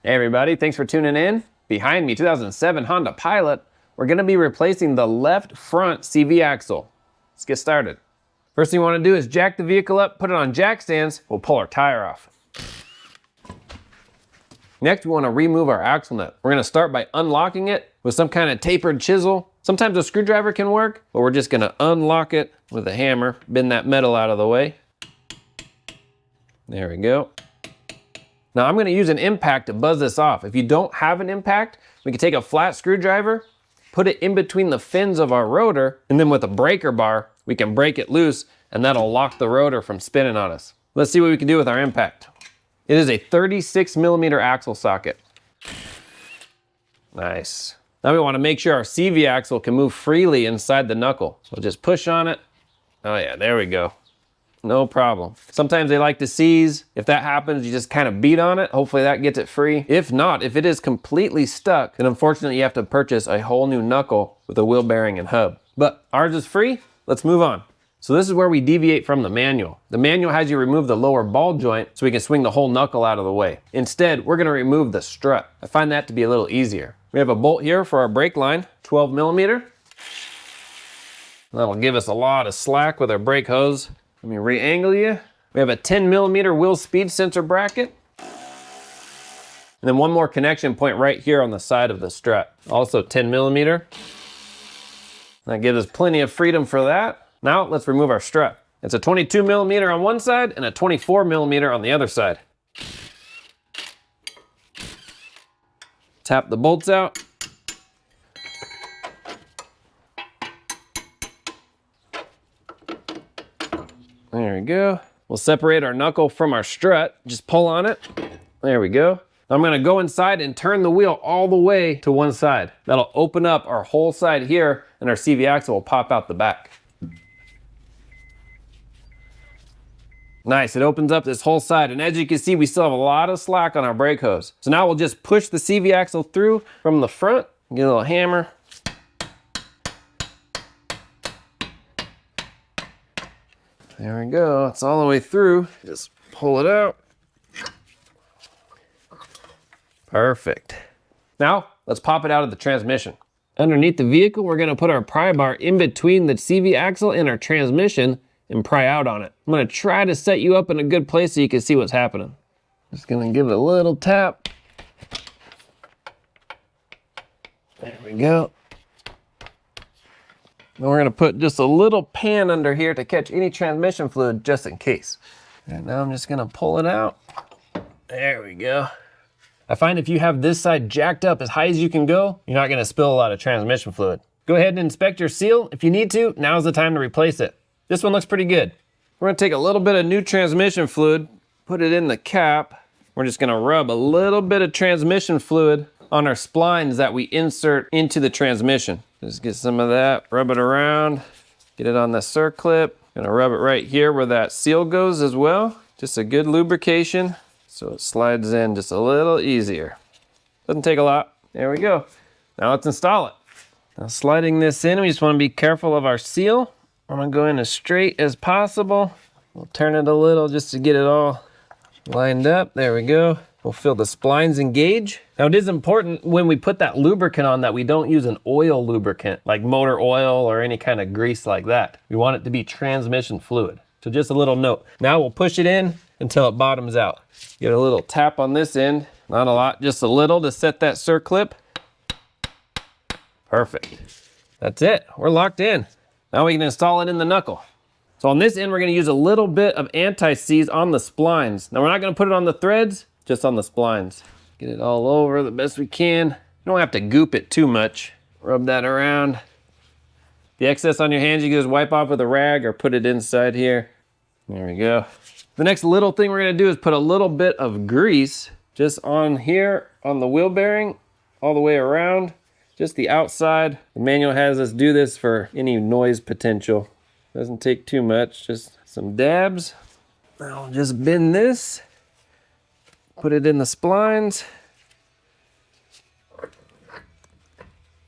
Hey everybody, thanks for tuning in. Behind me, 2007 Honda Pilot. We're gonna be replacing the left front CV axle. Let's get started. First thing you wanna do is jack the vehicle up, put it on jack stands, we'll pull our tire off. Next, we wanna remove our axle nut. We're gonna start by unlocking it with some kind of tapered chisel. Sometimes a screwdriver can work, but we're just gonna unlock it with a hammer, bend that metal out of the way. There we go. Now I'm gonna use an impact to buzz this off. If you don't have an impact, we can take a flat screwdriver, put it in between the fins of our rotor, and then with a breaker bar, we can break it loose and that'll lock the rotor from spinning on us. Let's see what we can do with our impact. It is a 36mm axle socket. Nice. Now we wanna make sure our CV axle can move freely inside the knuckle. So just push on it. Oh yeah, there we go. No problem. Sometimes they like to seize. If that happens, you just kind of beat on it. Hopefully that gets it free. If not, if it is completely stuck, then unfortunately you have to purchase a whole new knuckle with a wheel bearing and hub. But ours is free. Let's move on. So this is where we deviate from the manual. The manual has you remove the lower ball joint so we can swing the whole knuckle out of the way. Instead, we're gonna remove the strut. I find that to be a little easier. We have a bolt here for our brake line, 12mm. That'll give us a lot of slack with our brake hose. Let me re-angle you. We have a 10mm wheel speed sensor bracket. And then one more connection point right here on the side of the strut. Also 10mm. That gives us plenty of freedom for that. Now let's remove our strut. It's a 22mm on one side and a 24mm on the other side. Tap the bolts out. There we go. We'll separate our knuckle from our strut. Just pull on it. There we go. I'm gonna go inside and turn the wheel all the way to one side. That'll open up our whole side here and our CV axle will pop out the back. Nice, it opens up this whole side. And as you can see, we still have a lot of slack on our brake hose. So now we'll just push the CV axle through from the front. Get a little hammer. There we go, it's all the way through. Just pull it out. Perfect. Now, let's pop it out of the transmission. Underneath the vehicle, we're gonna put our pry bar in between the CV axle and our transmission and pry out on it. I'm gonna try to set you up in a good place so you can see what's happening. Just gonna give it a little tap. There we go. Then we're gonna put just a little pan under here to catch any transmission fluid just in case. And now I'm just gonna pull it out. There we go. I find if you have this side jacked up as high as you can go, you're not gonna spill a lot of transmission fluid. Go ahead and inspect your seal. If you need to, now's the time to replace it. This one looks pretty good. We're gonna take a little bit of new transmission fluid, put it in the cap. We're just gonna rub a little bit of transmission fluid on our splines that we insert into the transmission. Just get some of that, rub it around, get it on the circlip. Gonna rub it right here where that seal goes as well. Just a good lubrication so it slides in just a little easier. Doesn't take a lot. There we go. Now let's install it. Now sliding this in, we just wanna be careful of our seal. I'm gonna go in as straight as possible. We'll turn it a little just to get it all lined up. There we go. We'll fill the splines and gauge. Now it is important when we put that lubricant on that we don't use an oil lubricant like motor oil or any kind of grease like that. We want it to be transmission fluid. So just a little note. Now we'll push it in until it bottoms out. Get a little tap on this end. Not a lot, just a little to set that circlip. Perfect. That's it, we're locked in. Now we can install it in the knuckle. So on this end, we're gonna use a little bit of anti-seize on the splines. Now we're not gonna put it on the threads, just on the splines. Get it all over the best we can. You don't have to goop it too much. Rub that around. The excess on your hands, you can just wipe off with a rag or put it inside here. There we go. The next little thing we're gonna do is put a little bit of grease just on here on the wheel bearing, all the way around, just the outside. The manual has us do this for any noise potential. Doesn't take too much, just some dabs. I'll just bend this. Put it in the splines.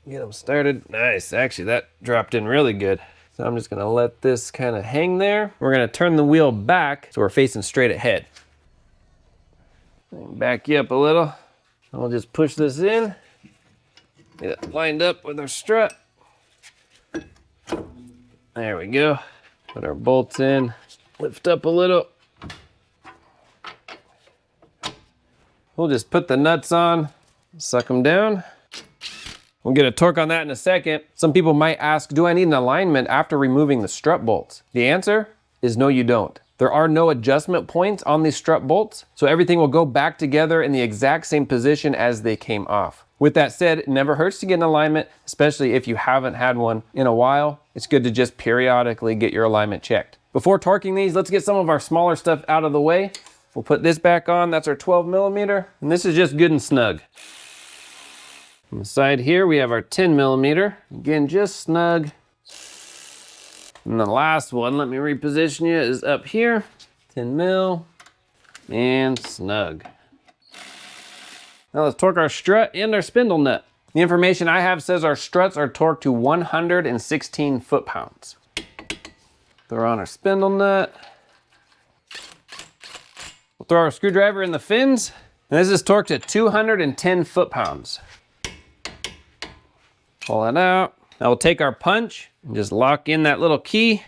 Get them started. Nice, actually that dropped in really good. So I'm just gonna let this kind of hang there. We're gonna turn the wheel back so we're facing straight ahead. Back you up a little. I'll just push this in, get it lined up with our strut. There we go. Put our bolts in, lift up a little. We'll just put the nuts on, suck them down. We'll get a torque on that in a second. Some people might ask, do I need an alignment after removing the strut bolts? The answer is no, you don't. There are no adjustment points on these strut bolts, so everything will go back together in the exact same position as they came off. With that said, it never hurts to get an alignment, especially if you haven't had one in a while. It's good to just periodically get your alignment checked. Before torquing these, let's get some of our smaller stuff out of the way. We'll put this back on, that's our 12mm, and this is just good and snug. On the side here, we have our 10mm, again, just snug. And the last one, let me reposition you, is up here, 10mm, and snug. Now let's torque our strut and our spindle nut. The information I have says our struts are torqued to 116 foot-pounds. Throw on our spindle nut. We'll throw our screwdriver in the fins, and this is torqued to 210 foot-pounds. Pull it out. Now we'll take our punch and just lock in that little key.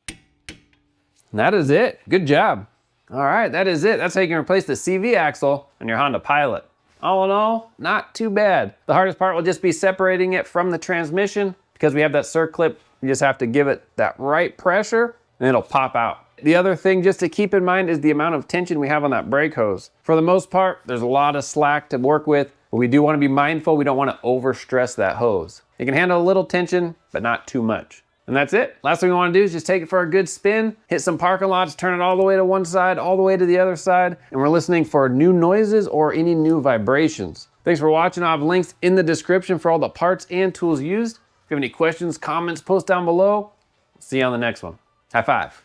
And that is it. Good job. All right, that is it. That's how you can replace the CV axle on your Honda Pilot. All in all, not too bad. The hardest part will just be separating it from the transmission. Because we have that circlip, you just have to give it that right pressure and it'll pop out. The other thing just to keep in mind is the amount of tension we have on that brake hose. For the most part, there's a lot of slack to work with, but we do want to be mindful we don't want to overstress that hose. It can handle a little tension, but not too much. And that's it. Last thing we want to do is just take it for a good spin, hit some parking lots, turn it all the way to one side, all the way to the other side, and we're listening for new noises or any new vibrations. Thanks for watching. I'll have links in the description for all the parts and tools used. If you have any questions, comments, post down below. See you on the next one. High five.